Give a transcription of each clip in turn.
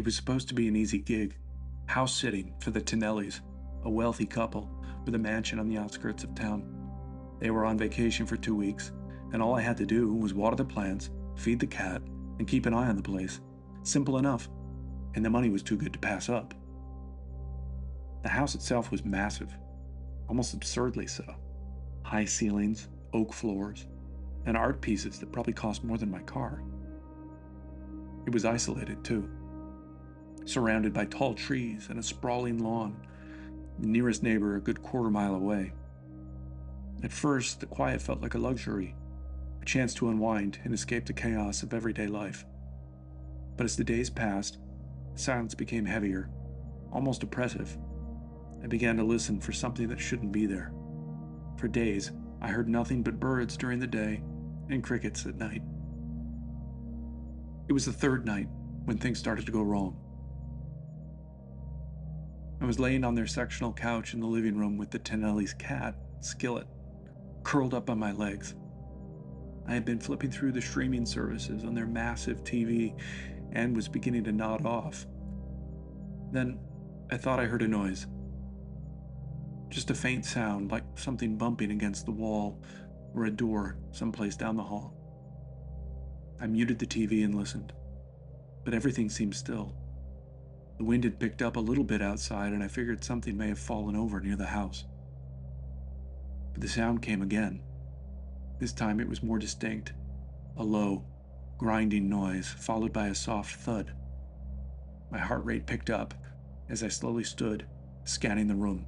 It was supposed to be an easy gig, house sitting for the Tonellis, a wealthy couple with a mansion on the outskirts of town. They were on vacation for 2 weeks, and all I had to do was water the plants, feed the cat, and keep an eye on the place. Simple enough, and the money was too good to pass up. The house itself was massive, almost absurdly so. High ceilings, oak floors, and art pieces that probably cost more than my car. It was isolated, too, surrounded by tall trees and a sprawling lawn, the nearest neighbor a good quarter-mile away. At first, the quiet felt like a luxury, a chance to unwind and escape the chaos of everyday life. But as the days passed, silence became heavier, almost oppressive. I began to listen for something that shouldn't be there. For days, I heard nothing but birds during the day and crickets at night. It was the third night when things started to go wrong. I was laying on their sectional couch in the living room with the Tonelli's cat, Skillet, curled up on my legs. I had been flipping through the streaming services on their massive TV and was beginning to nod off. Then I thought I heard a noise. Just a faint sound, like something bumping against the wall or a door someplace down the hall. I muted the TV and listened, but everything seemed still. The wind had picked up a little bit outside, and I figured something may have fallen over near the house. But the sound came again. This time it was more distinct, a low, grinding noise followed by a soft thud. My heart rate picked up as I slowly stood, scanning the room.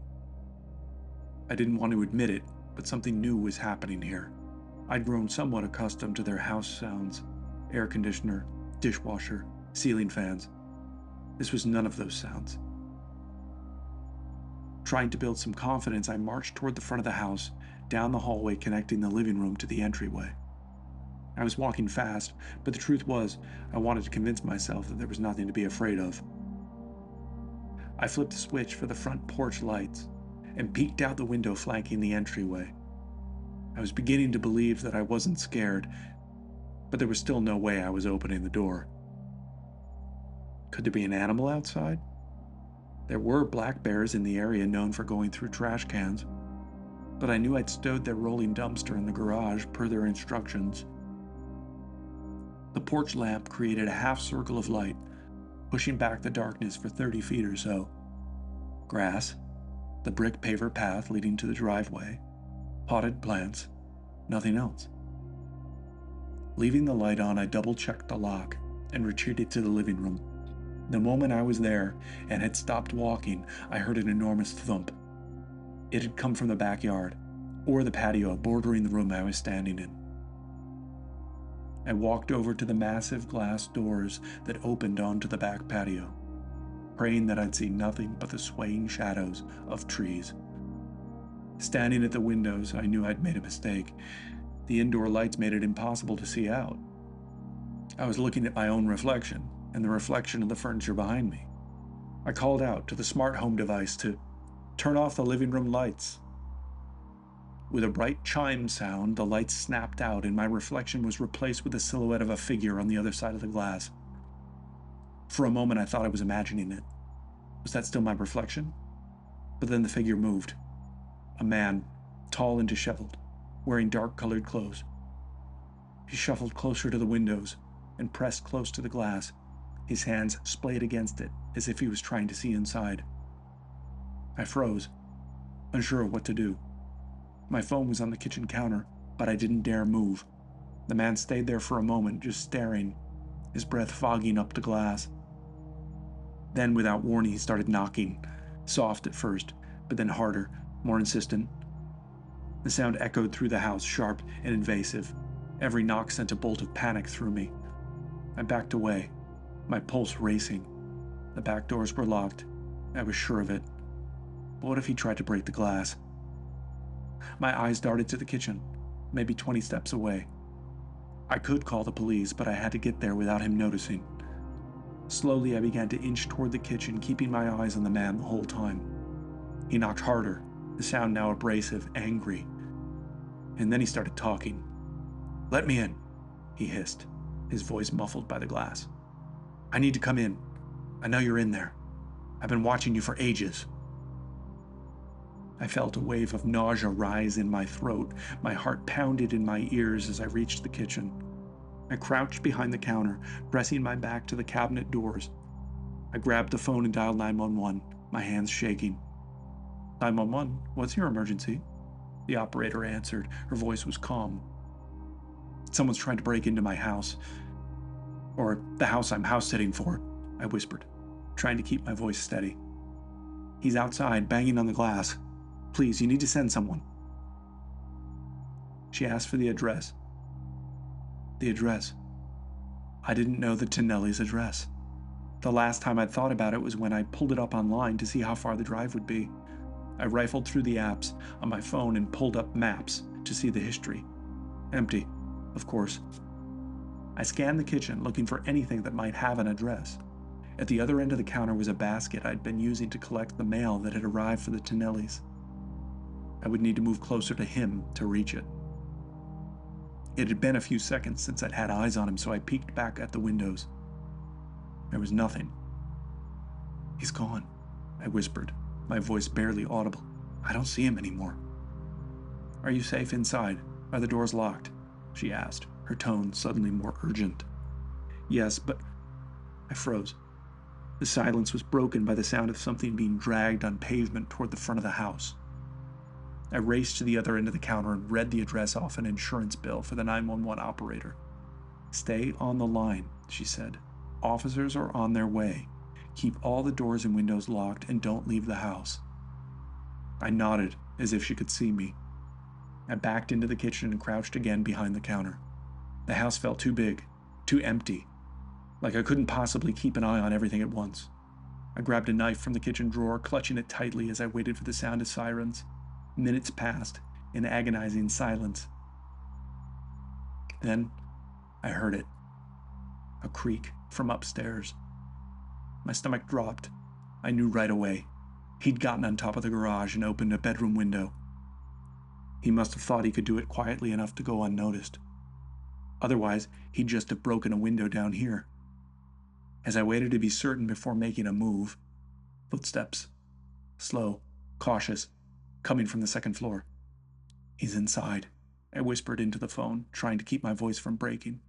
I didn't want to admit it, but something new was happening here. I'd grown somewhat accustomed to their house sounds, air conditioner, dishwasher, ceiling fans. This was none of those sounds. Trying to build some confidence, I marched toward the front of the house, down the hallway connecting the living room to the entryway. I was walking fast, but the truth was, I wanted to convince myself that there was nothing to be afraid of. I flipped the switch for the front porch lights and peeked out the window flanking the entryway. I was beginning to believe that I wasn't scared, but there was still no way I was opening the door. Could there be an animal outside? There were black bears in the area known for going through trash cans, but I knew I'd stowed their rolling dumpster in the garage per their instructions. The porch lamp created a half circle of light, pushing back the darkness for 30 feet or so. Grass, the brick paver path leading to the driveway, potted plants, nothing else. Leaving the light on, I double-checked the lock and retreated to the living room. The moment I was there and had stopped walking, I heard an enormous thump. It had come from the backyard, or the patio bordering the room I was standing in. I walked over to the massive glass doors that opened onto the back patio, praying that I'd see nothing but the swaying shadows of trees. Standing at the windows, I knew I'd made a mistake. The indoor lights made it impossible to see out. I was looking at my own reflection and the reflection of the furniture behind me. I called out to the smart home device to turn off the living room lights. With a bright chime sound, the lights snapped out and my reflection was replaced with the silhouette of a figure on the other side of the glass. For a moment, I thought I was imagining it. Was that still my reflection? But then the figure moved. A man, tall and disheveled, wearing dark-colored clothes. He shuffled closer to the windows and pressed close to the glass, his hands splayed against it as if he was trying to see inside. I froze, unsure of what to do. My phone was on the kitchen counter, but I didn't dare move. The man stayed there for a moment, just staring, his breath fogging up the glass. Then, without warning, he started knocking, soft at first, but then harder, more insistent. The sound echoed through the house, sharp and invasive. Every knock sent a bolt of panic through me. I backed away, my pulse racing. The back doors were locked. I was sure of it. But what if he tried to break the glass? My eyes darted to the kitchen, maybe 20 steps away. I could call the police, but I had to get there without him noticing. Slowly, I began to inch toward the kitchen, keeping my eyes on the man the whole time. He knocked harder, the sound now abrasive, angry. And then he started talking. "Let me in," he hissed, his voice muffled by the glass. "I need to come in." I know you're in there. I've been watching you for ages." I felt a wave of nausea rise in my throat. My heart pounded in my ears as I reached the kitchen. I crouched behind the counter, pressing my back to the cabinet doors. I grabbed the phone and dialed 911, my hands shaking. "911, what's your emergency?" The operator answered. Her voice was calm. "Someone's trying to break into my house. Or the house I'm house sitting for," I whispered, trying to keep my voice steady. "He's outside, banging on the glass. Please, you need to send someone." She asked for the address. The address. I didn't know the Tonelli's address. The last time I'd thought about it was when I pulled it up online to see how far the drive would be. I rifled through the apps on my phone and pulled up maps to see the history. Empty, of course. I scanned the kitchen, looking for anything that might have an address. At the other end of the counter was a basket I'd been using to collect the mail that had arrived for the Tonellis. I would need to move closer to him to reach it. It had been a few seconds since I'd had eyes on him, so I peeked back at the windows. There was nothing. "He's gone," I whispered, my voice barely audible. "I don't see him anymore." "Are you safe inside? Are the doors locked?" she asked, her tone suddenly more urgent. "Yes, but..." I froze. The silence was broken by the sound of something being dragged on pavement toward the front of the house. I raced to the other end of the counter and read the address off an insurance bill for the 911 operator. "Stay on the line," she said. "Officers are on their way. Keep all the doors and windows locked and don't leave the house." I nodded as if she could see me. I backed into the kitchen and crouched again behind the counter. The house felt too big, too empty, like I couldn't possibly keep an eye on everything at once. I grabbed a knife from the kitchen drawer, clutching it tightly as I waited for the sound of sirens. Minutes passed in agonizing silence. Then I heard it. A creak from upstairs. My stomach dropped. I knew right away. He'd gotten on top of the garage and opened a bedroom window. He must have thought he could do it quietly enough to go unnoticed. Otherwise, he'd just have broken a window down here. As I waited to be certain before making a move, footsteps. Slow, cautious, coming from the second floor. "He's inside," I whispered into the phone, trying to keep my voice from breaking.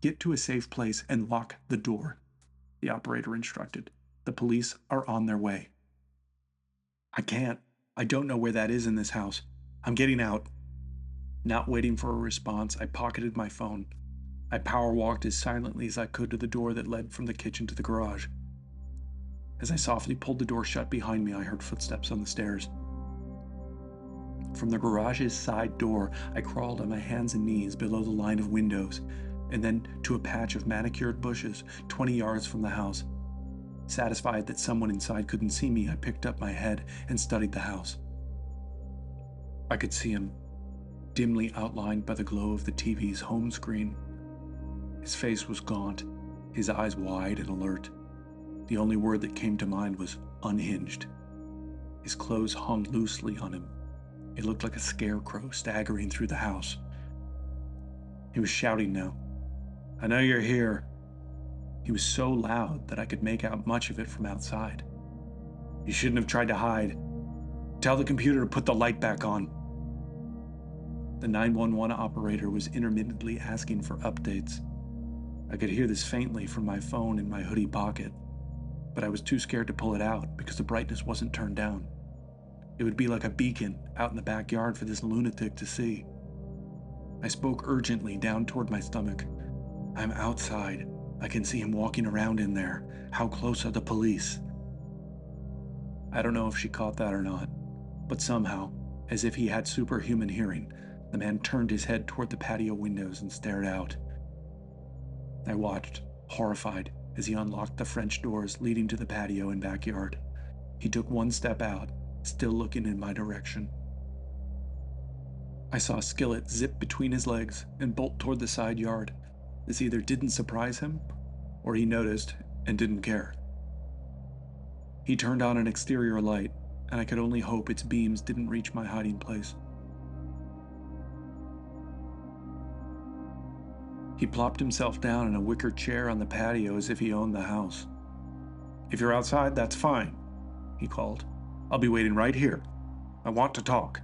"Get to a safe place and lock the door," the operator instructed. "The police are on their way." "I can't. I don't know where that is in this house. I'm getting out." Not waiting for a response, I pocketed my phone. I power walked as silently as I could to the door that led from the kitchen to the garage. As I softly pulled the door shut behind me, I heard footsteps on the stairs. From the garage's side door, I crawled on my hands and knees below the line of windows, and then to a patch of manicured bushes 20 yards from the house. Satisfied that someone inside couldn't see me, I picked up my head and studied the house. I could see him, dimly outlined by the glow of the TV's home screen. His face was gaunt, his eyes wide and alert. The only word that came to mind was unhinged. His clothes hung loosely on him. It looked like a scarecrow staggering through the house. He was shouting now. "I know you're here." He was so loud that I could make out much of it from outside. "You shouldn't have tried to hide. Tell the computer to put the light back on." The 911 operator was intermittently asking for updates. I could hear this faintly from my phone in my hoodie pocket, but I was too scared to pull it out because the brightness wasn't turned down. It would be like a beacon out in the backyard for this lunatic to see. I spoke urgently down toward my stomach. "I'm outside. I can see him walking around in there. How close are the police?" I don't know if she caught that or not, but somehow, as if he had superhuman hearing, the man turned his head toward the patio windows and stared out. I watched, horrified, as he unlocked the French doors leading to the patio and backyard. He took one step out, still looking in my direction. I saw Skillet zip between his legs and bolt toward the side yard. This either didn't surprise him, or he noticed and didn't care. He turned on an exterior light, and I could only hope its beams didn't reach my hiding place. He plopped himself down in a wicker chair on the patio as if he owned the house. "If you're outside, that's fine," he called. "I'll be waiting right here. I want to talk."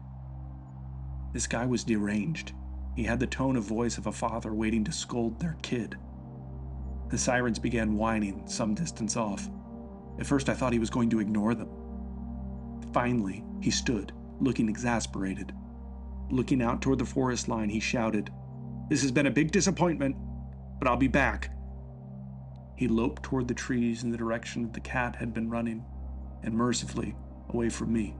This guy was deranged. He had the tone of voice of a father waiting to scold their kid. The sirens began whining some distance off. At first, I thought he was going to ignore them. Finally, he stood, looking exasperated. Looking out toward the forest line, he shouted, "This has been a big disappointment, but I'll be back." He loped toward the trees in the direction the cat had been running, and mercifully away from me.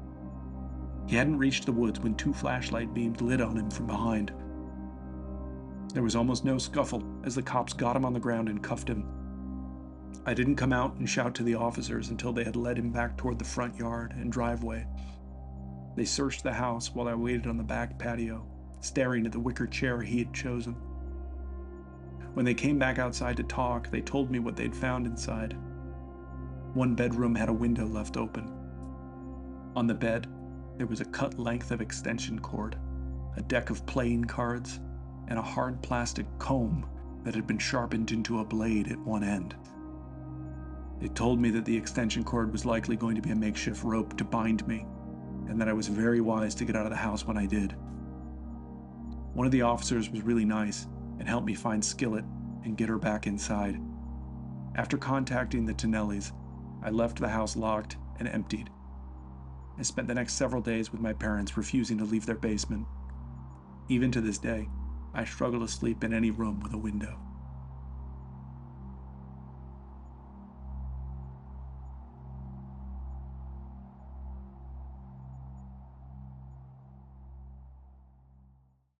He hadn't reached the woods when 2 flashlight beams lit on him from behind. There was almost no scuffle as the cops got him on the ground and cuffed him. I didn't come out and shout to the officers until they had led him back toward the front yard and driveway. They searched the house while I waited on the back patio, staring at the wicker chair he had chosen. When they came back outside to talk, they told me what they'd found inside. One bedroom had a window left open. On the bed, there was a cut length of extension cord, a deck of playing cards, and a hard plastic comb that had been sharpened into a blade at one end. They told me that the extension cord was likely going to be a makeshift rope to bind me, and that I was very wise to get out of the house when I did. One of the officers was really nice and helped me find Skillet and get her back inside. After contacting the Tonellis, I left the house locked and emptied. I spent the next several days with my parents, refusing to leave their basement. Even to this day, I struggle to sleep in any room with a window.